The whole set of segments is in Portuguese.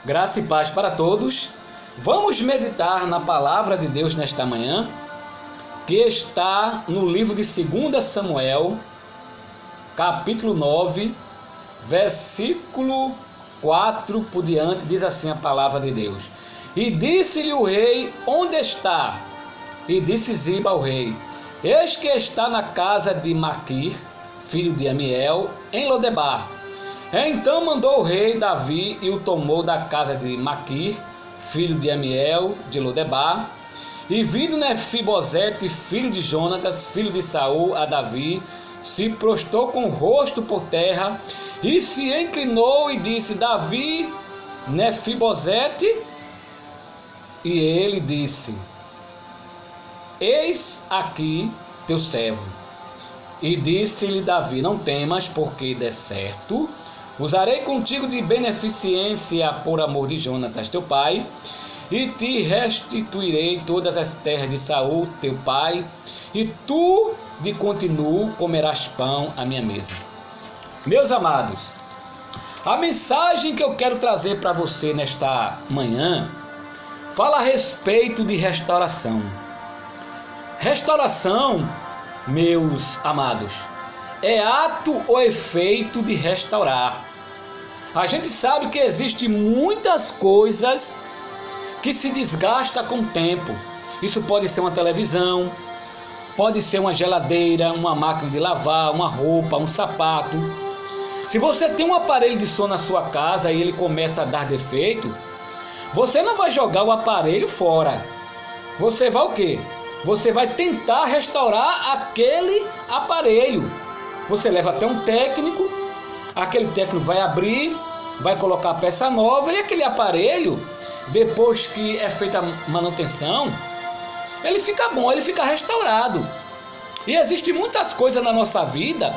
Graça e paz para todos. Vamos meditar na palavra de Deus nesta manhã, que está no livro de 2 Samuel, capítulo 9, versículo 4 por diante, diz assim a palavra de Deus. E disse-lhe o rei: onde está? E disse Ziba ao rei: eis que está na casa de Maquir, filho de Amiel, em Lodebar. Então mandou o rei Davi e o tomou da casa de Maquir, filho de Amiel, de Lodebar. E vindo Mefibosete, filho de Jonatas, filho de Saul, a Davi, se prostrou com o rosto por terra e se inclinou e disse: Davi, Mefibosete. E ele disse: eis aqui teu servo. E disse-lhe Davi: não temas, porque de certo usarei contigo de beneficência por amor de Jonatas teu pai, e te restituirei todas as terras de Saul teu pai, e tu de continuo comerás pão à minha mesa. Meus amados, a mensagem que eu quero trazer para você nesta manhã fala a respeito de restauração. Restauração, meus amados, é ato ou efeito de restaurar. A gente sabe que existem muitas coisas que se desgastam com o tempo. Isso pode ser uma televisão, pode ser uma geladeira, uma máquina de lavar, uma roupa, um sapato. Se você tem um aparelho de som na sua casa e ele começa a dar defeito, você não vai jogar o aparelho fora. Você vai o quê? Você vai tentar restaurar aquele aparelho. Você leva até um técnico, aquele técnico vai abrir, vai colocar a peça nova e aquele aparelho, depois que é feita a manutenção, ele fica bom, ele fica restaurado. E existem muitas coisas na nossa vida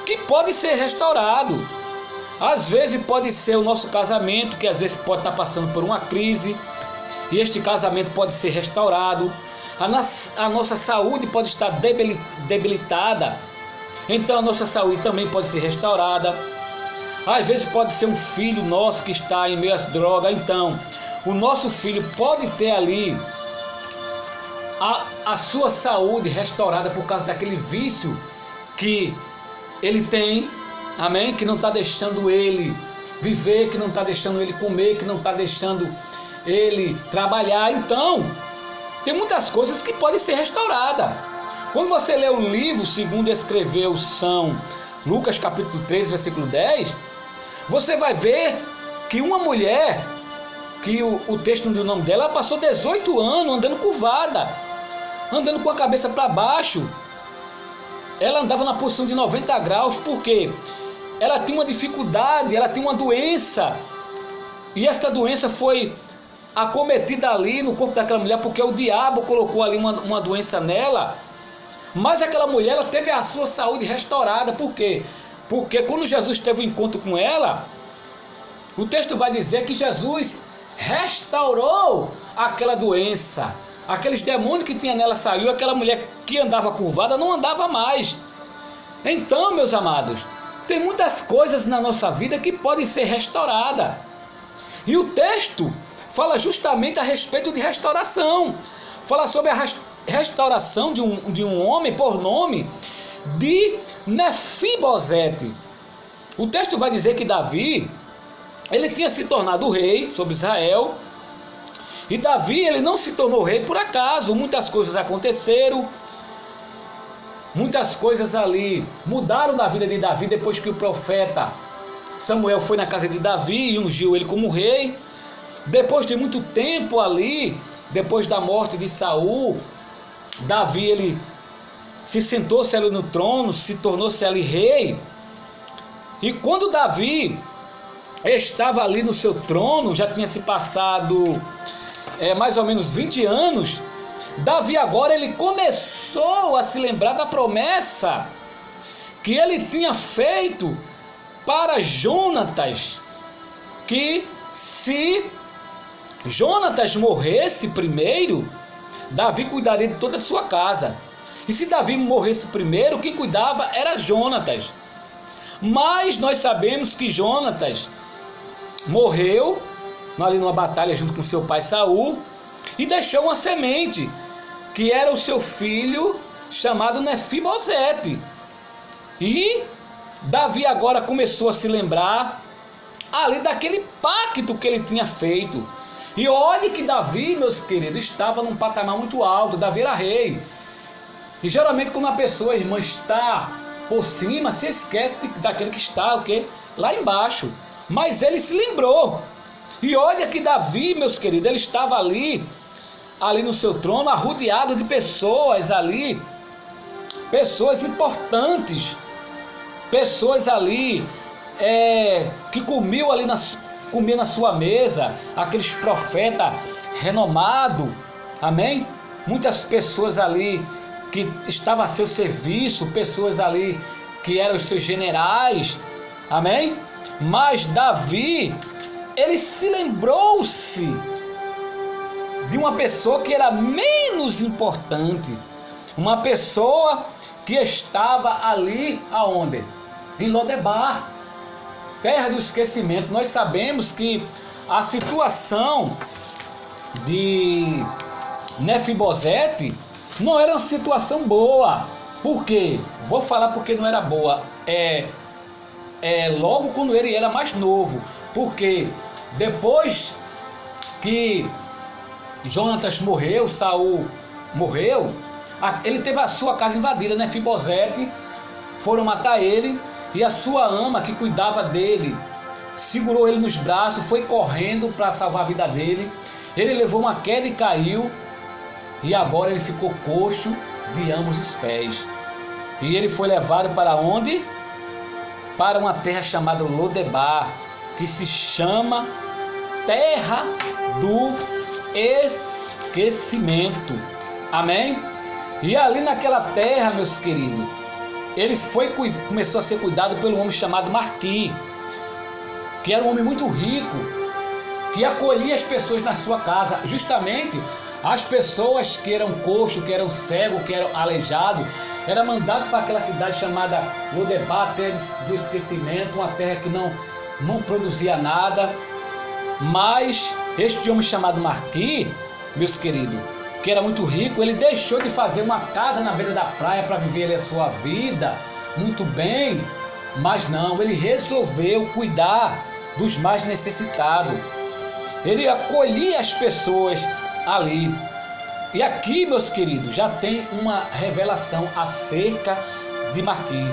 que podem ser restaurado. Às vezes pode ser o nosso casamento, que às vezes pode estar passando por uma crise, e este casamento pode ser restaurado. A nossa saúde pode estar debilitada, então a nossa saúde também pode ser restaurada. Às vezes pode ser um filho nosso que está em meio às drogas, então o nosso filho pode ter ali a sua saúde restaurada por causa daquele vício que ele tem, amém? Que não está deixando ele viver, que não está deixando ele comer, que não está deixando ele trabalhar. Então, tem muitas coisas que podem ser restauradas. Quando você lê o livro, segundo escreveu São Lucas capítulo 3, versículo 10, você vai ver que uma mulher, que o texto do nome dela, ela passou 18 anos andando curvada, andando com a cabeça para baixo. Ela andava na posição de 90 graus, porque ela tinha uma dificuldade, ela tinha uma doença, e esta doença foi acometida ali no corpo daquela mulher, porque o diabo colocou ali uma doença nela. Mas aquela mulher, ela teve a sua saúde restaurada. Por quê? Porque quando Jesus teve um encontro com ela, o texto vai dizer que Jesus restaurou aquela doença. Aqueles demônios que tinha nela saiu, aquela mulher que andava curvada não andava mais. Então, meus amados, tem muitas coisas na nossa vida que podem ser restauradas. E o texto fala justamente a respeito de restauração. Fala sobre a restauração de um homem por nome de Mefibosete. O texto vai dizer que Davi, ele tinha se tornado rei sobre Israel. E Davi, ele não se tornou rei por acaso. Muitas coisas aconteceram. Muitas coisas ali mudaram da vida de Davi depois que o profeta Samuel foi na casa de Davi e ungiu ele como rei. Depois de muito tempo ali, depois da morte de Saul, Davi, ele se sentou-se ali no trono, se tornou-se ali rei. E quando Davi estava ali no seu trono, já tinha se passado mais ou menos 20 anos, Davi agora ele começou a se lembrar da promessa que ele tinha feito para Jonatas, que se Jonatas morresse primeiro, Davi cuidaria de toda a sua casa. E se Davi morresse primeiro, quem cuidava era Jonatas. Mas nós sabemos que Jonatas morreu ali numa batalha junto com seu pai Saul, e deixou uma semente, que era o seu filho chamado Mefibosete. E Davi agora começou a se lembrar ali daquele pacto que ele tinha feito. E olhe que Davi, meus queridos, estava num patamar muito alto. Davi era rei. E geralmente quando a pessoa, irmã, está por cima, se esquece daquele que está o quê? Lá embaixo. Mas ele se lembrou. E olha que Davi, meus queridos, ele estava ali no seu trono, arrodeado de pessoas ali, pessoas importantes, pessoas ali que comiam na sua mesa, aqueles profetas renomados, amém? Muitas pessoas ali que estavam a seu serviço, pessoas ali que eram os seus generais, amém? Mas Davi, ele se lembrou-se de uma pessoa que era menos importante, uma pessoa que estava ali aonde? Em Lodebar, terra do esquecimento. Nós sabemos que a situação de Mefibosete não era uma situação boa. Por quê? Vou falar porque não era boa. Logo quando ele era mais novo. Porque depois que Jonatas morreu, Saul morreu, ele teve a sua casa invadida, Mefibosete, foram matar ele, e a sua ama que cuidava dele segurou ele nos braços, foi correndo para salvar a vida dele. Ele levou uma queda e caiu, e agora ele ficou coxo de ambos os pés. E ele foi levado para onde? Para uma terra chamada Lodebar, que se chama Terra do Esquecimento. Amém? E ali naquela terra, meus queridos, ele começou a ser cuidado pelo homem chamado Marqui, que era um homem muito rico, que acolhia as pessoas na sua casa. Justamente as pessoas que eram coxos, que eram cegos, que eram aleijados, era mandado para aquela cidade chamada Lodebar, terra do esquecimento, uma terra que não produzia nada. Mas este homem chamado Marqui, meus queridos, que era muito rico, ele deixou de fazer uma casa na beira da praia para viver a sua vida muito bem, mas não, ele resolveu cuidar dos mais necessitados. Ele acolhia as pessoas ali. E aqui, meus queridos, já tem uma revelação acerca de Marqui.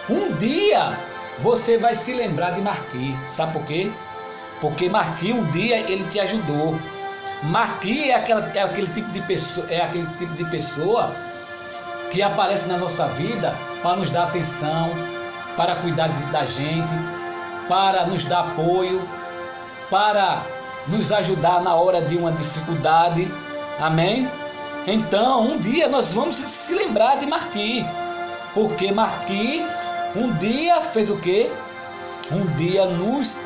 Um dia você vai se lembrar de Marqui. Sabe por quê? Porque Marqui um dia ele te ajudou. Marqui é aquele tipo de pessoa que aparece na nossa vida para nos dar atenção, para cuidar da gente, para nos dar apoio, para nos ajudar na hora de uma dificuldade. Amém? Então, um dia nós vamos se lembrar de Marqui, porque Marqui um dia fez o quê? Um dia nos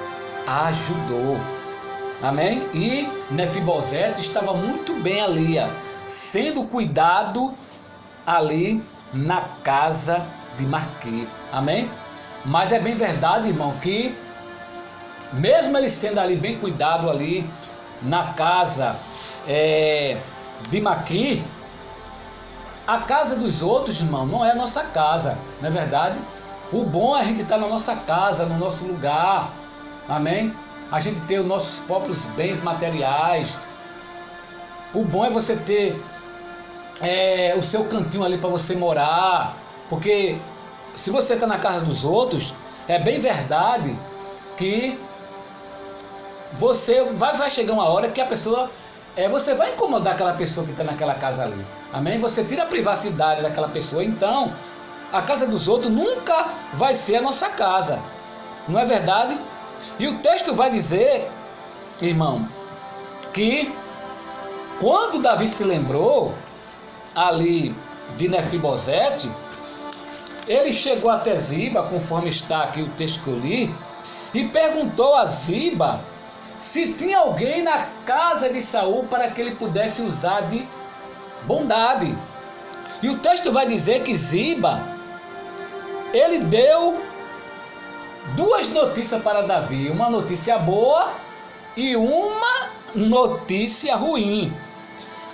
ajudou. Amém? E Mefibosete estava muito bem ali, sendo cuidado ali na casa de Marqui. Amém? Mas é bem verdade, irmão, que mesmo ele sendo ali bem cuidado ali na casa de Marqui, a casa dos outros, irmão, não é a nossa casa, não é verdade? O bom é a gente estar na nossa casa, no nosso lugar. Amém? A gente ter os nossos próprios bens materiais. O bom é você ter o seu cantinho ali para você morar. Porque se você está na casa dos outros, é bem verdade que você vai chegar uma hora que a pessoa, você vai incomodar aquela pessoa que está naquela casa ali. Amém? Você tira a privacidade daquela pessoa. Então, a casa dos outros nunca vai ser a nossa casa. Não é verdade? E o texto vai dizer, irmão, que quando Davi se lembrou ali de Mefibosete, ele chegou até Ziba, conforme está aqui o texto que eu li, e perguntou a Ziba se tinha alguém na casa de Saul para que ele pudesse usar de bondade. E o texto vai dizer que Ziba, ele deu duas notícias para Davi, uma notícia boa e uma notícia ruim.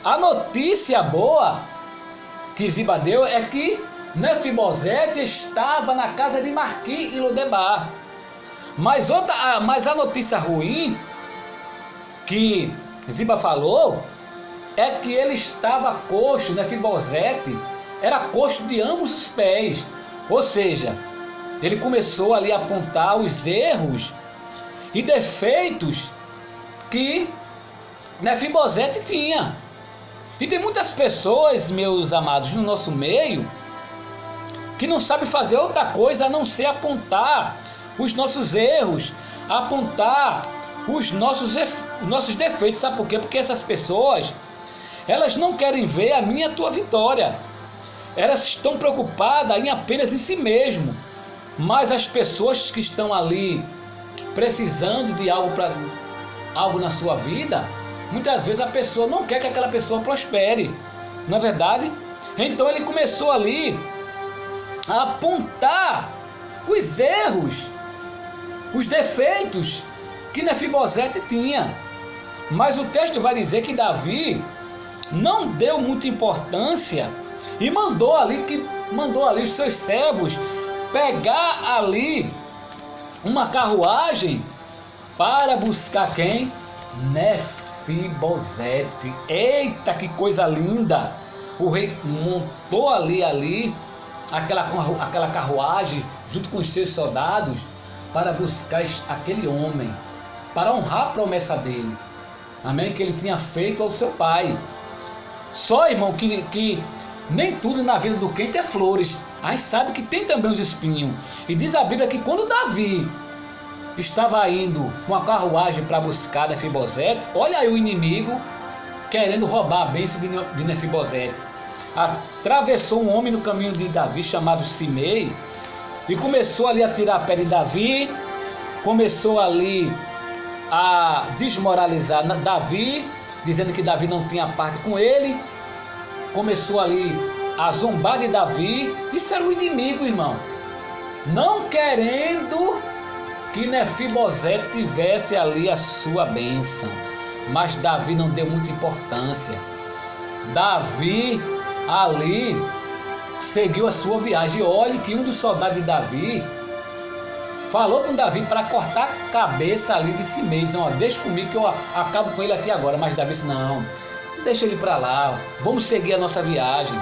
A notícia boa que Ziba deu é que Mefibosete estava na casa de Marquim em Lodebar. Mas a notícia ruim que Ziba falou é que ele estava coxo. Mefibosete era coxo de ambos os pés. Ou seja, ele começou ali a apontar os erros e defeitos que Mefibosete tinha. E tem muitas pessoas, meus amados, no nosso meio, que não sabem fazer outra coisa a não ser apontar os nossos erros, apontar os nossos defeitos. Sabe por quê? Porque essas pessoas, elas não querem ver a minha e a tua vitória. Elas estão preocupadas apenas em si mesmo. Mas as pessoas que estão ali precisando de algo na sua vida, muitas vezes a pessoa não quer que aquela pessoa prospere, não é verdade? Então ele começou ali a apontar os erros, os defeitos que Mefibosete tinha. Mas o texto vai dizer que Davi não deu muita importância e mandou ali os seus servos pegar ali uma carruagem para buscar quem? Mefibosete. Eita, que coisa linda! O rei montou ali aquela carruagem junto com os seus soldados para buscar aquele homem, para honrar a promessa dele, amém? Que ele tinha feito ao seu pai. Só, irmão, que nem tudo na vida do crente é flores. A gente sabe que tem também os espinhos. E diz a Bíblia que quando Davi estava indo com a carruagem para buscar Mefibosete, olha aí o inimigo querendo roubar a bênção de Mefibosete. Atravessou um homem no caminho de Davi chamado Simei e começou ali a tirar a pele de Davi, começou ali a desmoralizar Davi, dizendo que Davi não tinha parte com ele, começou ali a zombar de Davi. Isso era o inimigo, irmão, não querendo que Mefibosete tivesse ali a sua bênção. Mas Davi não deu muita importância. Davi ali seguiu a sua viagem. Olhe que um dos soldados de Davi falou com Davi para cortar a cabeça ali de Simei. Ó, deixa comigo que eu acabo com ele aqui agora. Mas Davi disse, não, deixa ele para lá, vamos seguir a nossa viagem.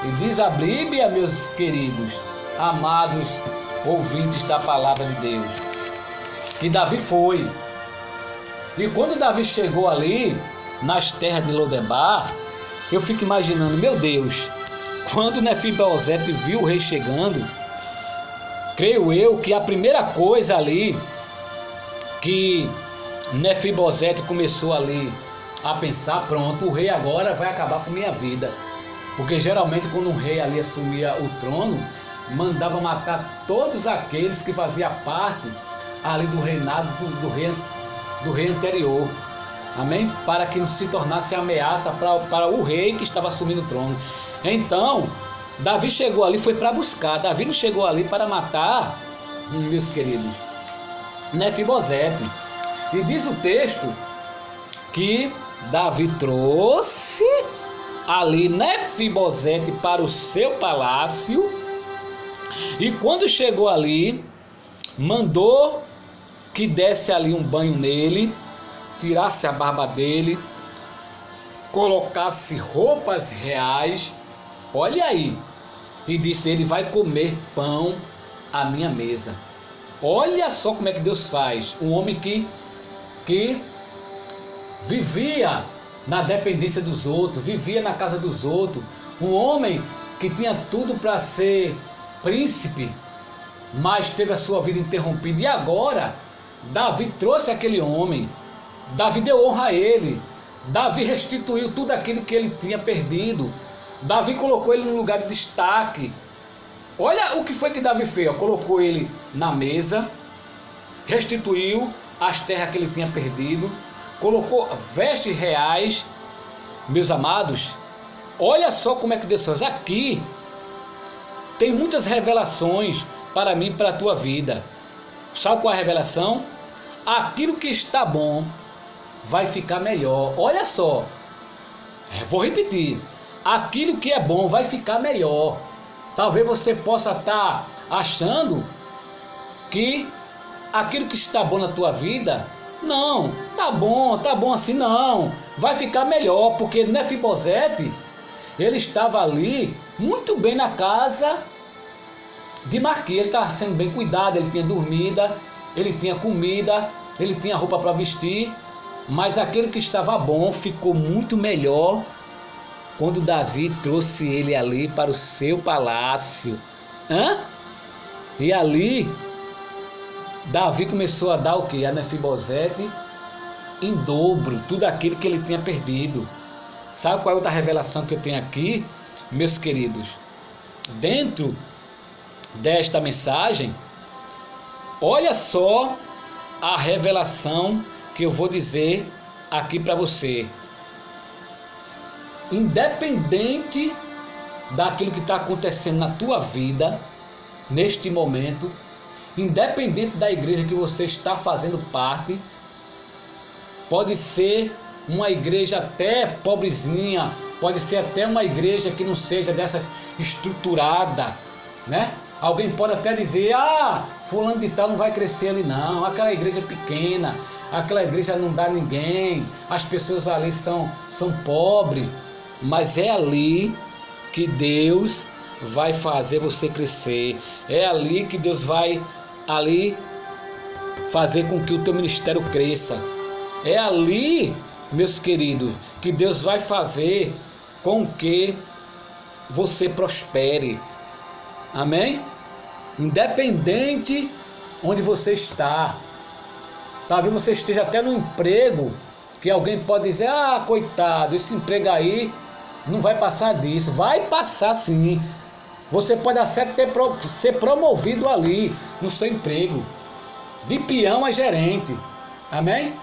E diz a Bíblia, meus queridos, amados ouvintes da palavra de Deus, que Davi foi. E quando Davi chegou ali nas terras de Lodebar, eu fico imaginando, meu Deus, quando Mefibosete viu o rei chegando, creio eu que a primeira coisa ali que Mefibosete começou ali a pensar, pronto, o rei agora vai acabar com minha vida. Porque geralmente quando um rei ali assumia o trono, mandava matar todos aqueles que faziam parte ali do reinado do rei anterior, amém? Para que não se tornasse ameaça para o rei que estava assumindo o trono. Então Davi chegou ali, foi para buscar. Davi não chegou ali para matar, meus queridos, Mefibosete. E diz o texto que Davi trouxe ali Mefibosete para o seu palácio, e quando chegou ali, mandou que desse ali um banho nele, tirasse a barba dele, colocasse roupas reais, olha aí, e disse, ele vai comer pão à minha mesa. Olha só como é que Deus faz. Um homem que vivia na dependência dos outros, vivia na casa dos outros, um homem que tinha tudo para ser príncipe, mas teve a sua vida interrompida. E agora Davi trouxe aquele homem, Davi deu honra a ele, Davi restituiu tudo aquilo que ele tinha perdido, Davi colocou ele num lugar de destaque. Olha o que foi que Davi fez, colocou ele na mesa, restituiu as terras que ele tinha perdido, colocou vestes reais. Meus amados, olha só como é que Deus faz. Aqui tem muitas revelações para mim e para a tua vida. Sabe qual é a revelação? aquilo que está bom vai ficar melhor. Olha só, vou repetir, aquilo que é bom vai ficar melhor. Talvez você possa estar achando que aquilo que está bom na tua vida, não, tá bom assim, não, vai ficar melhor, porque Mefibosete, ele estava ali muito bem na casa de Maquir, ele estava sendo bem cuidado, ele tinha dormida, ele tinha comida, ele tinha roupa para vestir, mas aquele que estava bom ficou muito melhor quando Davi trouxe ele ali para o seu palácio. E ali, Davi começou a dar o que? A Mefibosete em dobro, tudo aquilo que ele tinha perdido. Sabe qual é outra revelação que eu tenho aqui, meus queridos? Dentro desta mensagem, olha só a revelação que eu vou dizer aqui para você. Independente daquilo que está acontecendo na tua vida, neste momento, independente da igreja que você está fazendo parte, pode ser uma igreja até pobrezinha, pode ser até uma igreja que não seja dessas estruturada, né? Alguém pode até dizer, fulano de tal não vai crescer ali não, aquela igreja é pequena, aquela igreja não dá ninguém, as pessoas ali são pobres, mas é ali que Deus vai fazer você crescer, é ali que Deus vai ali fazer com que o teu ministério cresça, é ali, meus queridos, que Deus vai fazer com que você prospere. Amém? Independente onde você está. Talvez você esteja até no emprego que alguém pode dizer, coitado, esse emprego aí não vai passar disso. Vai passar sim. Você pode até ser promovido ali no seu emprego, de peão a gerente. Amém?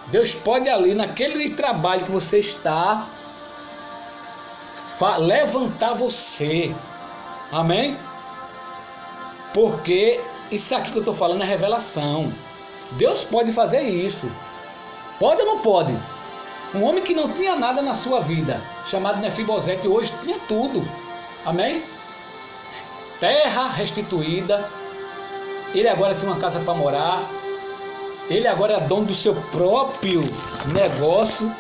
Deus pode ali, naquele trabalho que você está, levantar você. Amém? Porque isso aqui que eu estou falando é revelação. Deus pode fazer isso. Pode ou não pode? Um homem que não tinha nada na sua vida, chamado Mefibosete, hoje tinha tudo. Amém? Terra restituída. Ele agora tem uma casa para morar. Ele agora é dono do seu próprio negócio.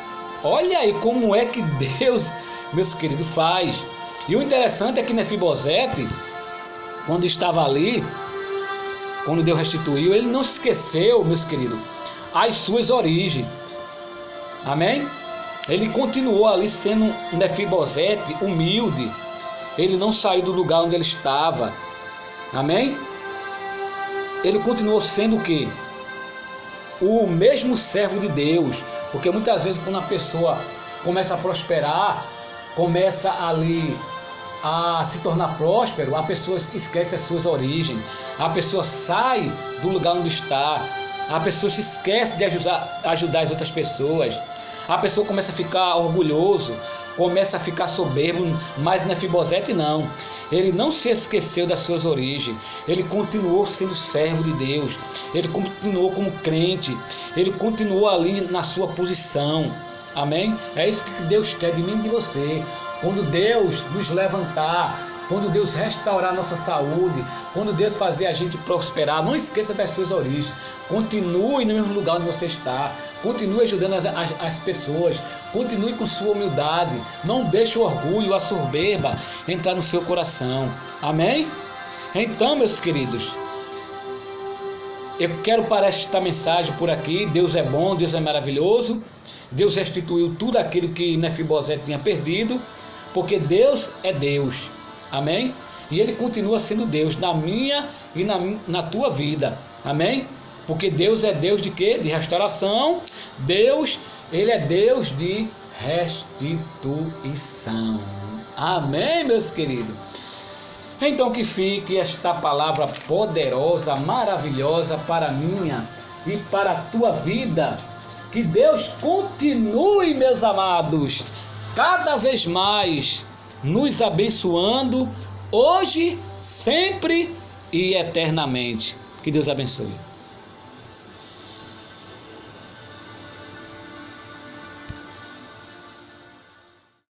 Olha aí como é que Deus, meus queridos, faz. E o interessante é que Mefibosete, quando estava ali, quando Deus restituiu, ele não se esqueceu, meus queridos, as suas origens. Amém? Ele continuou ali sendo um Mefibosete humilde. Ele não saiu do lugar onde ele estava. Amém? Ele continuou sendo o quê? O mesmo servo de Deus. Porque muitas vezes quando a pessoa começa a prosperar, começa ali a se tornar próspero, a pessoa esquece as suas origens, a pessoa sai do lugar onde está, a pessoa se esquece de ajudar as outras pessoas, a pessoa começa a ficar orgulhoso, começa a ficar soberbo. Mas Mefibosete não, ele não se esqueceu das suas origens, ele continuou sendo servo de Deus, ele continuou como crente, ele continuou ali na sua posição. Amém? É isso que Deus quer de mim e de você. Quando Deus nos levantar, quando Deus restaurar nossa saúde, quando Deus fazer a gente prosperar, não esqueça das suas origens. Continue no mesmo lugar onde você está. Continue ajudando as pessoas. Continue com sua humildade. Não deixe o orgulho, a soberba entrar no seu coração. Amém? Então, meus queridos, eu quero parar esta mensagem por aqui. Deus é bom, Deus é maravilhoso. Deus restituiu tudo aquilo que Mefibosete tinha perdido, porque Deus é Deus. Amém? E Ele continua sendo Deus na minha e na tua vida. Amém? Porque Deus é Deus de quê? De restauração. Deus, Ele é Deus de restituição. Amém, meus queridos? Então que fique esta palavra poderosa, maravilhosa para a minha e para a tua vida. Que Deus continue, meus amados, cada vez mais nos abençoando, hoje, sempre e eternamente. Que Deus abençoe.